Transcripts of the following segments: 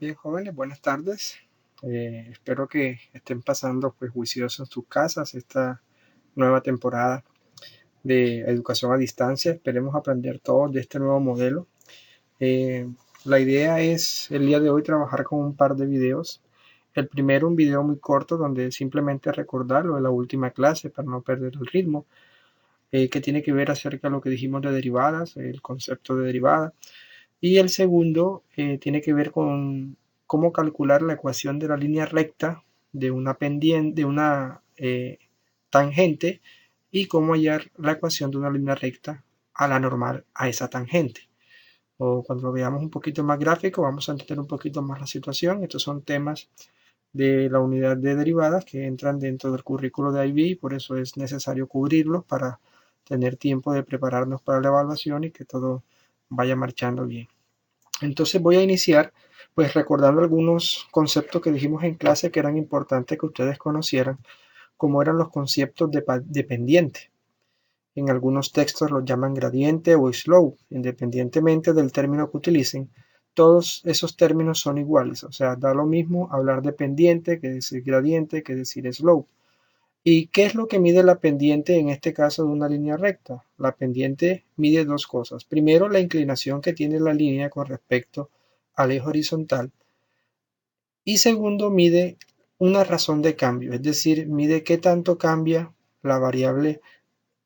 Bien, jóvenes, buenas tardes. Espero que estén pasando pues juiciosos en sus casas esta nueva temporada de educación a distancia. Esperemos aprender todos de este nuevo modelo. Eh, la idea es el día de hoy trabajar con un par de videos. El primero, un video muy corto donde simplemente recordar lo de la última clase para no perder el ritmo, que tiene que ver acerca de lo que dijimos de derivadas, el concepto de derivada. Y el segundo tiene que ver con cómo calcular la ecuación de la línea recta de una pendiente, de una tangente y cómo hallar la ecuación de una línea recta a la normal a esa tangente. O cuando lo veamos un poquito más gráfico, vamos a entender un poquito más la situación. Estos son temas de la unidad de derivadas que entran dentro del currículo de IB y por eso es necesario cubrirlos para tener tiempo de prepararnos para la evaluación y que todo vaya marchando bien. Entonces voy a iniciar pues recordando algunos conceptos que dijimos en clase que eran importantes que ustedes conocieran, como eran los conceptos de pendiente. En algunos textos los llaman gradiente o slope, independientemente del término que utilicen. Todos esos términos son iguales, o sea, da lo mismo hablar de pendiente que decir gradiente, que decir slope. ¿Y qué es lo que mide la pendiente en este caso de una línea recta? La pendiente mide dos cosas. Primero, la inclinación que tiene la línea con respecto al eje horizontal. Y segundo, mide una razón de cambio, es decir, mide qué tanto cambia la variable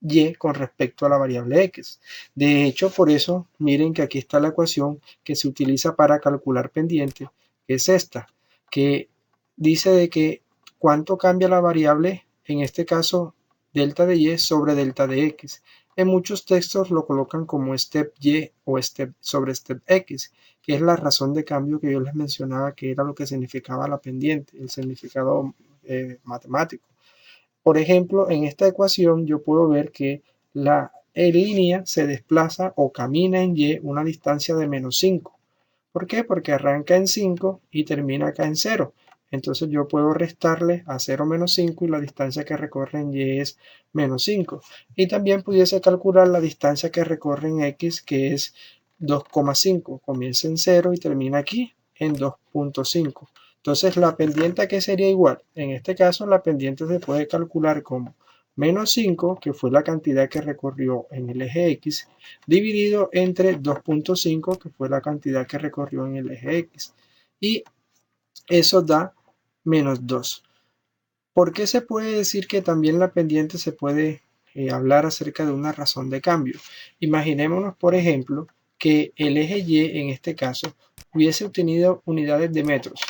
y con respecto a la variable x. De hecho, por eso, miren que aquí está la ecuación que se utiliza para calcular pendiente, que es esta, que dice de que cuánto cambia la variable, en este caso, delta de y sobre delta de x. En muchos textos lo colocan como step y o step sobre step x, que es la razón de cambio que yo les mencionaba, que era lo que significaba la pendiente, el significado matemático. Por ejemplo, en esta ecuación yo puedo ver que la línea se desplaza o camina en y una distancia de -5. ¿Por qué? Porque arranca en 5 y termina acá en 0. Entonces yo puedo restarle a 0 menos 5 y la distancia que recorre en y es -5. Y también pudiese calcular la distancia que recorre en x, que es 2,5. Comienza en 0 y termina aquí en 2,5. Entonces la pendiente, ¿a qué sería igual? En este caso la pendiente se puede calcular como -5, que fue la cantidad que recorrió en el eje x, dividido entre 2,5, que fue la cantidad que recorrió en el eje x. Y eso da -2. ¿Por qué se puede decir que también la pendiente se puede hablar acerca de una razón de cambio? Imaginémonos, por ejemplo, que el eje y, en este caso, hubiese obtenido unidades de metros,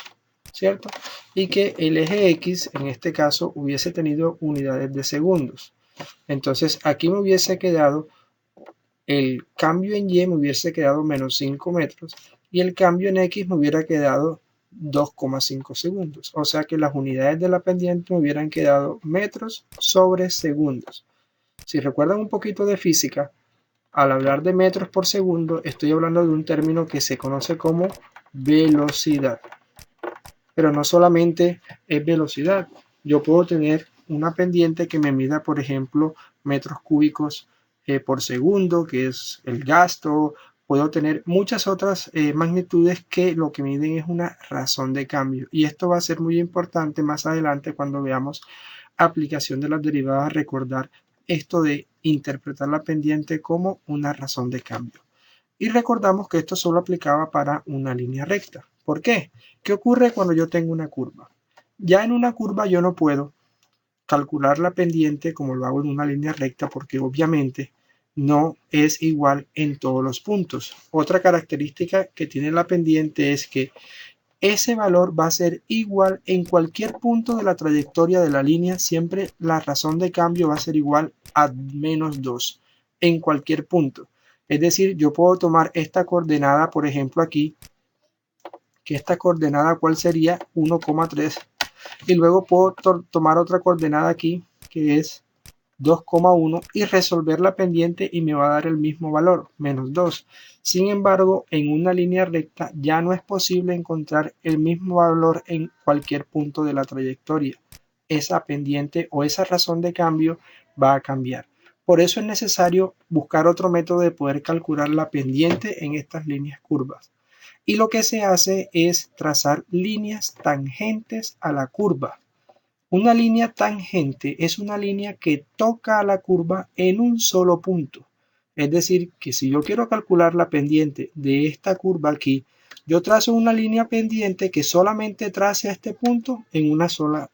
¿cierto? Y que el eje x, en este caso, hubiese tenido unidades de segundos. Entonces, aquí me hubiese quedado el cambio en y me hubiese quedado -5 metros y el cambio en x me hubiera quedado 2,5 segundos. O sea que las unidades de la pendiente me hubieran quedado metros sobre segundos. Si recuerdan un poquito de física, al hablar de metros por segundo, estoy hablando de un término que se conoce como velocidad. Pero no solamente es velocidad. Yo puedo tener una pendiente que me mida, por ejemplo, metros cúbicos por segundo, que es el gasto. Puedo tener muchas otras magnitudes que lo que miden es una razón de cambio. Y esto va a ser muy importante más adelante cuando veamos aplicación de las derivadas, recordar esto de interpretar la pendiente como una razón de cambio. Y recordamos que esto solo aplicaba para una línea recta. ¿Por qué? ¿Qué ocurre cuando yo tengo una curva? Ya en una curva yo no puedo calcular la pendiente como lo hago en una línea recta porque obviamente no es igual en todos los puntos. Otra característica que tiene la pendiente es que ese valor va a ser igual en cualquier punto de la trayectoria de la línea, siempre la razón de cambio va a ser igual a -2 en cualquier punto. Es decir, yo puedo tomar esta coordenada, por ejemplo aquí, que esta coordenada cuál sería 1,3 y luego puedo tomar otra coordenada aquí que es 2,1 y resolver la pendiente y me va a dar el mismo valor, -2. Sin embargo, en una línea recta ya no es posible encontrar el mismo valor en cualquier punto de la trayectoria. Esa pendiente o esa razón de cambio va a cambiar. Por eso es necesario buscar otro método de poder calcular la pendiente en estas líneas curvas. y lo que se hace es trazar líneas tangentes a la curva. Una línea tangente es una línea que toca a la curva en un solo punto. Es decir, que si yo quiero calcular la pendiente de esta curva aquí, yo trazo una línea pendiente que solamente trace a este punto en una sola,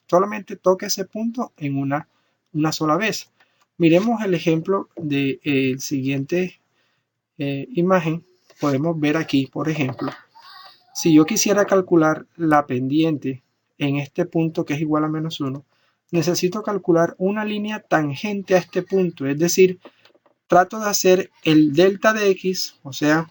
solamente toque ese punto en una sola vez. Miremos el ejemplo de siguiente imagen. Podemos ver aquí, por ejemplo, si yo quisiera calcular la pendiente en este punto que es igual a menos 1, necesito calcular una línea tangente a este punto, es decir, trato de hacer el delta de x, o sea,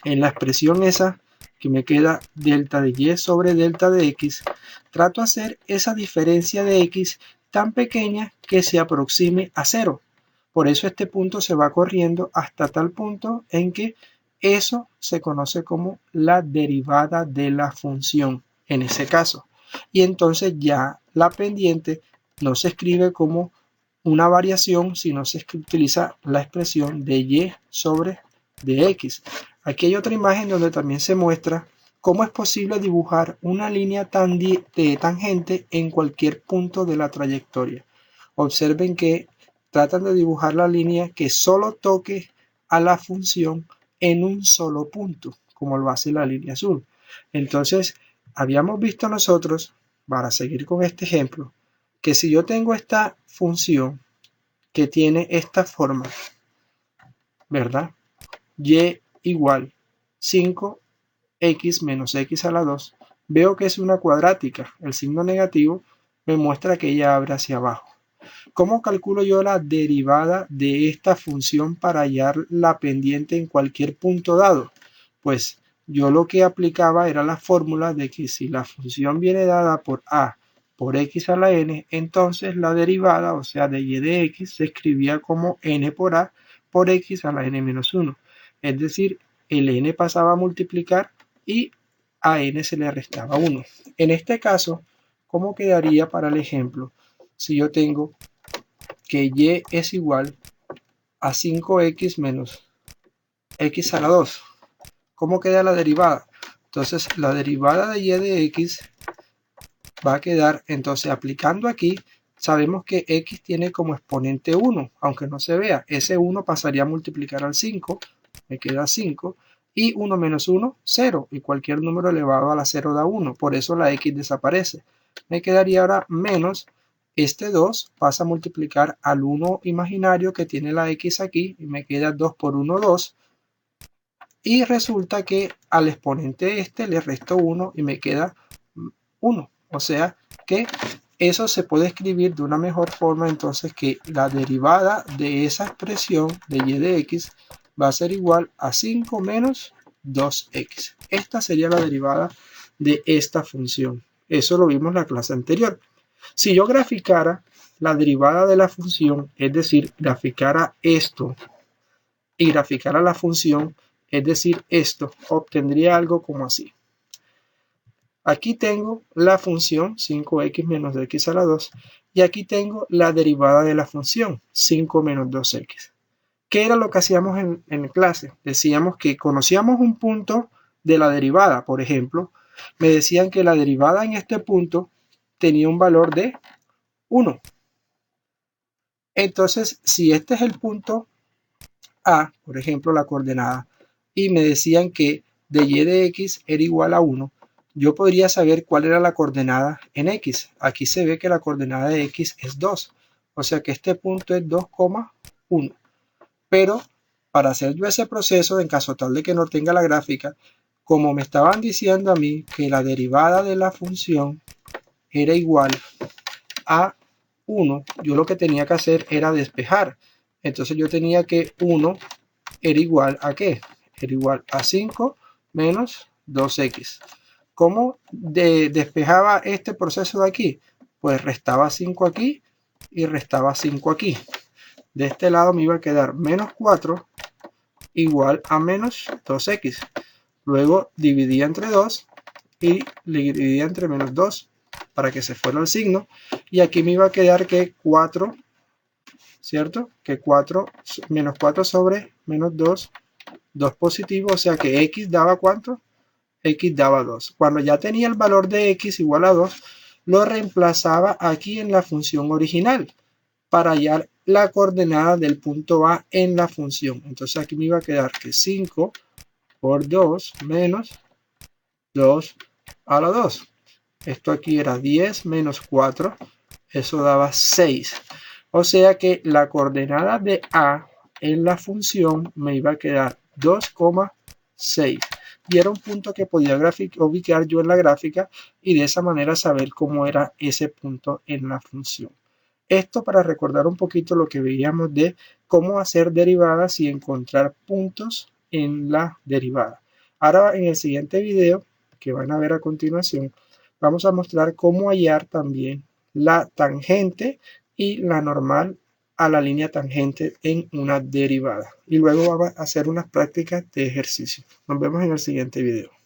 en la expresión esa que me queda delta de y sobre delta de x, trato de hacer esa diferencia de x tan pequeña que se aproxime a 0. Por eso este punto se va corriendo hasta tal punto en que eso se conoce como la derivada de la función en ese caso. Y entonces ya la pendiente no se escribe como una variación, sino se utiliza la expresión de y sobre de x. Aquí hay otra imagen donde también se muestra cómo es posible dibujar una línea tangente en cualquier punto de la trayectoria. Observen que tratan de dibujar la línea que solo toque a la función en un solo punto, como lo hace la línea azul. Entonces, habíamos visto nosotros, para seguir con este ejemplo, que si yo tengo esta función que tiene esta forma, ¿verdad? Y igual 5x menos x a la 2, veo que es una cuadrática. El signo negativo me muestra que ella abre hacia abajo. ¿Cómo calculo yo la derivada de esta función para hallar la pendiente en cualquier punto dado? Pues yo lo que aplicaba era la fórmula de que si la función viene dada por a por x a la n, entonces la derivada, o sea, de y de x, se escribía como n por a por x a la n menos 1. Es decir, el n pasaba a multiplicar y a n se le restaba 1. En este caso, ¿cómo quedaría para el ejemplo? Si yo tengo que y es igual a 5x menos x a la 2. ¿Cómo queda la derivada? Entonces, la derivada de y de x va a quedar, entonces, aplicando aquí, sabemos que x tiene como exponente 1, aunque no se vea. Ese 1 pasaría a multiplicar al 5, me queda 5, y 1 menos 1, 0, y cualquier número elevado a la 0 da 1, por eso la x desaparece. Me quedaría ahora menos, este 2 pasa a multiplicar al 1 imaginario que tiene la x aquí, y me queda 2 por 1, 2, y resulta que al exponente este le resto 1 y me queda 1. O sea que eso se puede escribir de una mejor forma, entonces que la derivada de esa expresión de y de x va a ser igual a 5 menos 2x. Esta sería la derivada de esta función. Eso lo vimos en la clase anterior. Si yo graficara la derivada de la función, es decir, graficara esto y graficara la función, es decir, esto, obtendría algo como así. Aquí tengo la función 5x menos x a la 2 y aquí tengo la derivada de la función 5 menos 2x. ¿Qué era lo que hacíamos en clase? Decíamos que conocíamos un punto de la derivada, por ejemplo, me decían que la derivada en este punto tenía un valor de 1. Entonces, si este es el punto A, por ejemplo, la coordenada, y me decían que de y de x era igual a 1, yo podría saber cuál era la coordenada en x. Aquí se ve que la coordenada de x es 2, o sea que este punto es 2,1. Pero para hacer yo ese proceso, en caso tal de que no tenga la gráfica, como me estaban diciendo a mí que la derivada de la función era igual a 1, yo lo que tenía que hacer era despejar. Entonces yo tenía que 1 era igual a ¿qué? Era igual a 5 menos 2x. ¿Cómo despejaba este proceso de aquí? Pues restaba 5 aquí y restaba 5 aquí. De este lado me iba a quedar menos 4 igual a menos 2x. Luego dividía entre 2 y le dividía entre menos 2 para que se fuera el signo. Y aquí me iba a quedar que 4, ¿cierto? Que 4 menos 4 sobre menos 2 2 positivo, o sea que x daba ¿cuánto? X daba 2. Cuando ya tenía el valor de x igual a 2, lo reemplazaba aquí en la función original para hallar la coordenada del punto A en la función. Entonces aquí me iba a quedar que 5 por 2 menos 2 a la 2. Esto aquí era 10 menos 4, eso daba 6. O sea que la coordenada de A en la función me iba a quedar 2,6. Y era un punto que podía ubicar yo en la gráfica y de esa manera saber cómo era ese punto en la función. Esto para recordar un poquito lo que veíamos de cómo hacer derivadas y encontrar puntos en la derivada. Ahora en el siguiente video que van a ver a continuación, vamos a mostrar cómo hallar también la tangente y la normal a la línea tangente en una derivada. Y luego vamos a hacer unas prácticas de ejercicio. Nos vemos en el siguiente video.